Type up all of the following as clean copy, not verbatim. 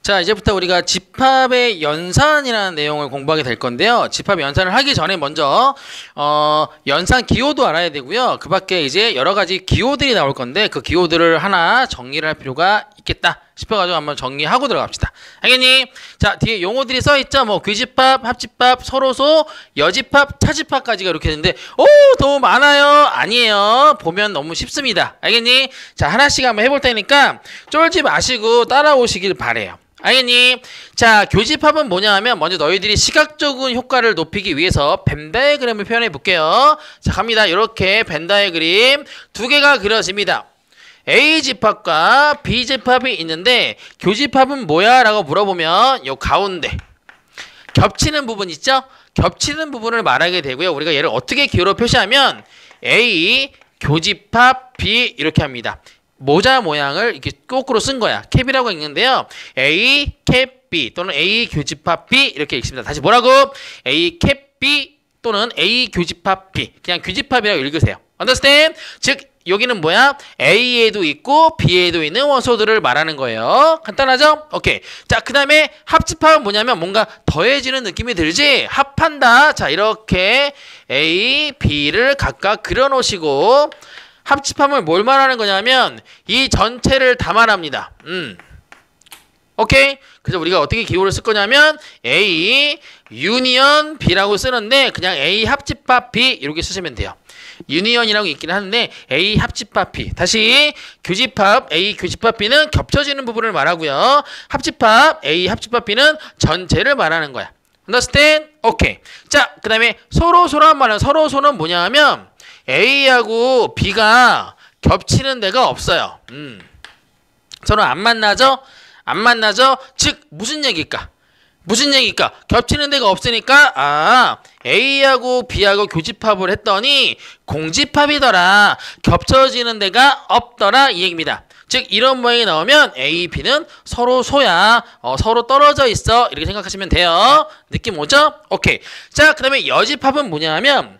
자, 이제부터 우리가 집합의 연산이라는 내용을 공부하게 될 건데요. 집합 연산을 하기 전에 먼저 연산 기호도 알아야 되고요. 그 밖에 이제 여러 가지 기호들이 나올 건데 그 기호들을 하나 정리를 할 필요가 있겠다 싶어가지고 한번 정리하고 들어갑시다. 알겠니? 자, 뒤에 용어들이 써있죠. 뭐 귀집합, 합집합, 서로소, 여집합, 차집합까지가 이렇게 있는데 너무 많아요. 아니에요. 보면 너무 쉽습니다. 알겠니? 자, 하나씩 한번 해볼 테니까 쫄지 마시고 따라오시길 바래요. 알겠니? 자, 교집합은 뭐냐 하면 먼저 너희들이 시각적인 효과를 높이기 위해서 벤 다이어그램을 표현해 볼게요. 자, 갑니다. 이렇게 벤 다이어그램 두 개가 그려집니다. A집합과 B집합이 있는데 교집합은 뭐야? 라고 물어보면 요 가운데 겹치는 부분 있죠? 겹치는 부분을 말하게 되고요. 우리가 얘를 어떻게 기호로 표시하면 A 교집합 B 이렇게 합니다. 모자 모양을 이렇게 거꾸로 쓴 거야. 캡이라고 읽는데요. A 캡 B 또는 A 교집합 B 이렇게 읽습니다. 다시 뭐라고? A 캡 B 또는 A 교집합 B. 그냥 교집합이라고 읽으세요. Understand? 즉 여기는 뭐야? A에도 있고 B에도 있는 원소들을 말하는 거예요. 간단하죠? 오케이. 자, 그 다음에 합집합은 뭐냐면 뭔가 더해지는 느낌이 들지? 합한다. 자, 이렇게 A, B를 각각 그려놓으시고 합집합은 뭘 말하는 거냐면 이 전체를 다 말합니다. 오케이? 그래서 우리가 어떻게 기호를 쓸 거냐면 A 유니언 B라고 쓰는데 그냥 A 합집합 B 이렇게 쓰시면 돼요. 유니언이라고 있긴 하는데 A 합집합 B. 다시 교집합 A 교집합 B는 겹쳐지는 부분을 말하고요. 합집합 A 합집합 B는 전체를 말하는 거야. Understand? 오케이. 자, 그 다음에 서로소란 말은 서로소는 뭐냐 하면 A하고 B가 겹치는 데가 없어요. 서로 안 만나죠? 안 만나죠? 즉 무슨 얘기일까? 무슨 얘기일까? 겹치는 데가 없으니까 A하고 B하고 교집합을 했더니 공집합이더라. 겹쳐지는 데가 없더라 이 얘기입니다. 즉 이런 모양이 나오면 A, B는 서로 소야. 서로 떨어져 있어. 이렇게 생각하시면 돼요. 느낌 오죠? 오케이. 자, 그 다음에 여집합은 뭐냐 하면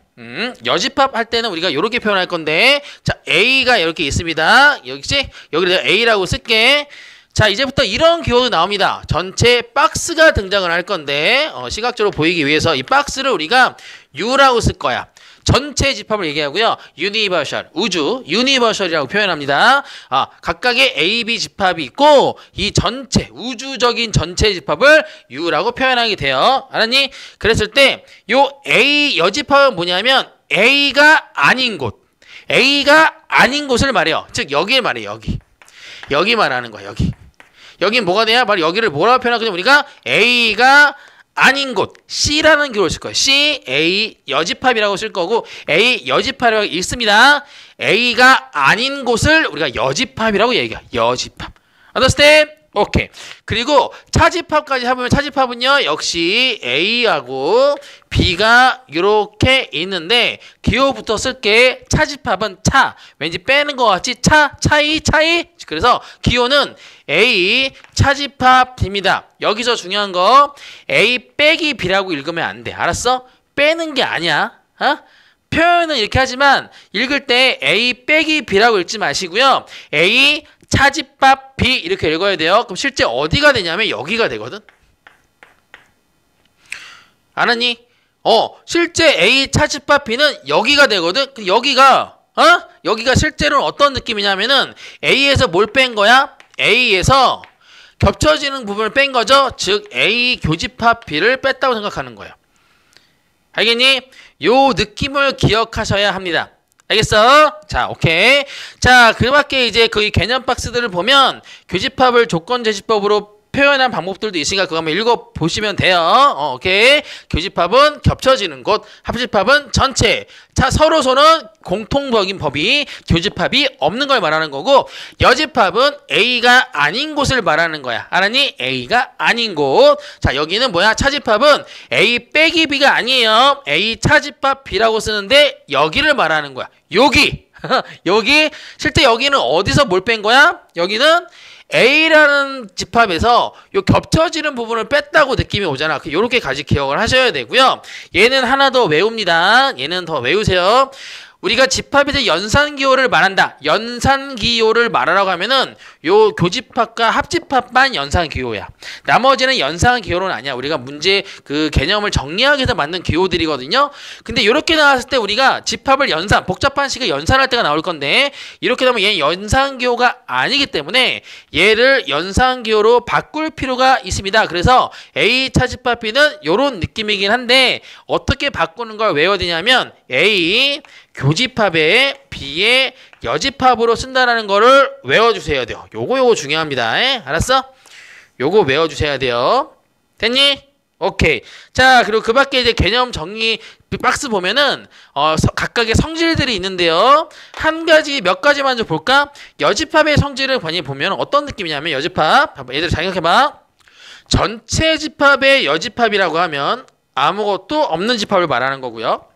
여집합 할 때는 우리가 이렇게 표현할 건데 자, A가 이렇게 있습니다. 여기지? 여기를 내가 A라고 쓸게. 자, 이제부터 이런 기호도 나옵니다. 전체 박스가 등장을 할 건데 시각적으로 보이기 위해서 이 박스를 우리가 U라고 쓸 거야. 전체 집합을 얘기하고요. 유니버셜, 우주, 유니버셜이라고 표현합니다. 각각의 A, B 집합이 있고 이 전체, 우주적인 전체 집합을 U라고 표현하게 돼요. 알았니? 그랬을 때 요 A 여집합은 뭐냐면 A가 아닌 곳, A가 아닌 곳을 말해요. 즉 여기를 말해요. 여기 말하는 거야. 여기 뭐가 돼야? 바로 여기를 뭐라고 표현하거든요. 우리가 A가 아닌 곳 C라는 기호를 쓸 거예요. C, A 여집합이라고 쓸 거고 A 여집합이라고 읽습니다. A가 아닌 곳을 우리가 여집합이라고 얘기해요. 여집합. Understand? 오케이. 그리고 차집합까지 해보면 차집합은요 역시 A하고 B가 이렇게 있는데 기호부터 쓸게. 차집합은 차. 왠지 빼는 것 같지? 차이. 그래서 기호는 A 차집합 B입니다. 여기서 중요한 거 A 빼기 B라고 읽으면 안 돼. 알았어? 빼는 게 아니야. 표현은 이렇게 하지만 읽을 때 A 빼기 B라고 읽지 마시고요. A 차집합 B 이렇게 읽어야 돼요. 그럼 실제 어디가 되냐면 여기가 되거든. 알았니? 실제 A 차집합 B는 여기가 되거든. 여기가 실제로는 어떤 느낌이냐면은 A에서 뭘 뺀 거야? A에서 겹쳐지는 부분을 뺀 거죠. 즉 A 교집합 B를 뺐다고 생각하는 거예요. 알겠니? 요 느낌을 기억하셔야 합니다. 알겠어? 자, 오케이. 자, 그 밖에 이제 그 개념 박스들을 보면 교집합을 조건 제시법으로 표현한 방법들도 있으니까 그거 한번 읽어보시면 돼요. 오케이. 교집합은 겹쳐지는 곳, 합집합은 전체. 자, 서로소는 공통적인 법이 교집합이 없는 걸 말하는 거고 여집합은 A가 아닌 곳을 말하는 거야. 알았니? A가 아닌 곳. 자, 여기는 뭐야? 차집합은 A 빼기 B가 아니에요. A 차집합 B라고 쓰는데 여기를 말하는 거야. 여기. 실제 여기는 어디서 뭘 뺀 거야? 여기는 A라는 집합에서 요 겹쳐지는 부분을 뺐다고 느낌이 오잖아. 요렇게까지 기억을 하셔야 되고요. 얘는 하나 더 외웁니다. 얘는 더 외우세요. 우리가 집합에서 연산기호를 말한다. 연산기호를 말하라고 하면은 요 교집합과 합집합만 연산기호야. 나머지는 연산기호는 아니야. 우리가 문제 그 개념을 정리하기 위해서 만든 기호들이거든요. 근데 이렇게 나왔을 때 우리가 집합을 연산, 복잡한 식을 연산할 때가 나올 건데 이렇게 되면 얘는 연산기호가 아니기 때문에 얘를 연산기호로 바꿀 필요가 있습니다. 그래서 A 차집합 B는 이런 느낌이긴 한데 어떻게 바꾸는 걸 외워야 되냐면 A 교집합에 B의 여집합으로 쓴다라는 거를 외워주셔야 돼요. 요거 중요합니다. 알았어? 요거 외워주셔야 돼요. 됐니? 오케이. 자, 그리고 그 밖에 이제 개념 정리 박스 보면은 각각의 성질들이 있는데요. 몇 가지만 좀 볼까? 여집합의 성질을 많이 보면 어떤 느낌이냐면 여집합. 얘들 잘 생각해봐. 전체 집합의 여집합이라고 하면 아무것도 없는 집합을 말하는 거고요.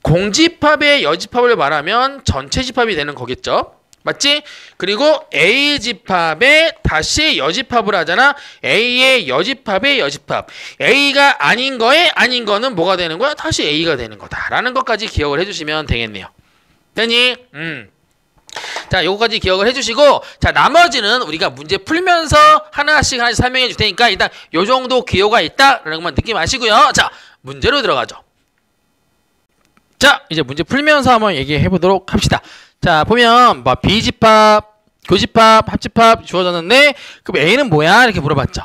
공집합의 여집합을 말하면 전체 집합이 되는 거겠죠. 맞지? 그리고 A집합에 다시 여집합을 하잖아. A의 여집합의 여집합. A가 아닌 거에 아닌 거는 뭐가 되는 거야? 다시 A가 되는 거다라는 것까지 기억을 해주시면 되겠네요. 됐니? 자, 요거까지 기억을 해주시고, 자, 나머지는 우리가 문제 풀면서 하나씩 설명해 줄 테니까 일단 요 정도 기호가 있다라는 것만 느낌 아시고요. 자, 문제로 들어가죠. 자, 이제 문제 풀면서 한번 얘기해 보도록 합시다. 자, 보면 뭐 B집합, 교집합, 합집합 주어졌는데 그럼 A는 뭐야? 이렇게 물어봤죠.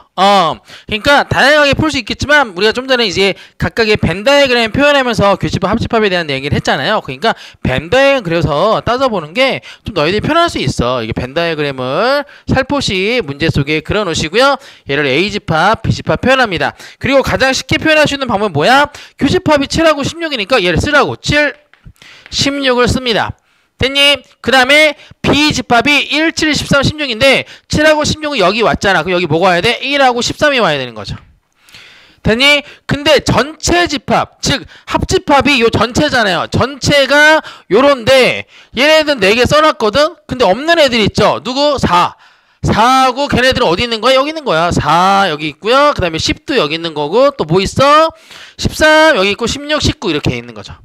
그러니까 다양하게 풀 수 있겠지만 우리가 좀 전에 이제 각각의 벤 다이어그램 표현하면서 교집합, 합집합에 대한 얘기를 했잖아요. 그러니까 벤 다이어그램 그려서 따져보는 게 좀 너희들이 편할 수 있어. 이게 벤 다이어그램을 살포시 문제 속에 그려 놓으시고요. 얘를 A집합, B집합 표현합니다. 그리고 가장 쉽게 표현할 수 있는 방법은 뭐야? 교집합이 7하고 16이니까 얘를 쓰라고. 7, 16을 씁니다. 됐니? 그 다음에 B집합이 1, 7, 13, 16인데 7하고 16은 여기 왔잖아. 그럼 여기 뭐가 와야 돼? 1하고 13이 와야 되는 거죠. 됐니? 근데 전체 집합, 즉 합집합이 요 전체잖아요. 전체가 요런데 얘네들 4개 써놨거든? 근데 없는 애들 있죠? 누구? 4. 4하고 걔네들은 어디 있는 거야? 여기 있는 거야. 4 여기 있고요. 그 다음에 10도 여기 있는 거고 또 뭐 있어? 13 여기 있고 16, 19 이렇게 있는 거죠.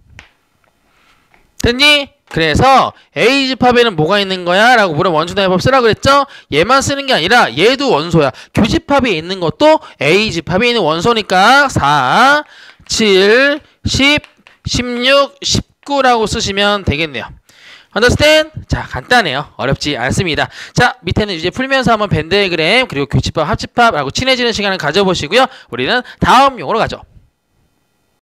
됐니? 그래서 A집합에는 뭐가 있는 거야? 라고 물으면 원수대입법 쓰라고 그랬죠? 얘만 쓰는 게 아니라 얘도 원소야. 교집합에 있는 것도 A집합에 있는 원소니까 4, 7, 10, 16, 19라고 쓰시면 되겠네요. understand? 자, 간단해요. 어렵지 않습니다. 자, 밑에는 이제 풀면서 한번 벤 다이어그램 그리고 교집합, 합집합하고 친해지는 시간을 가져보시고요. 우리는 다음 용어로 가죠.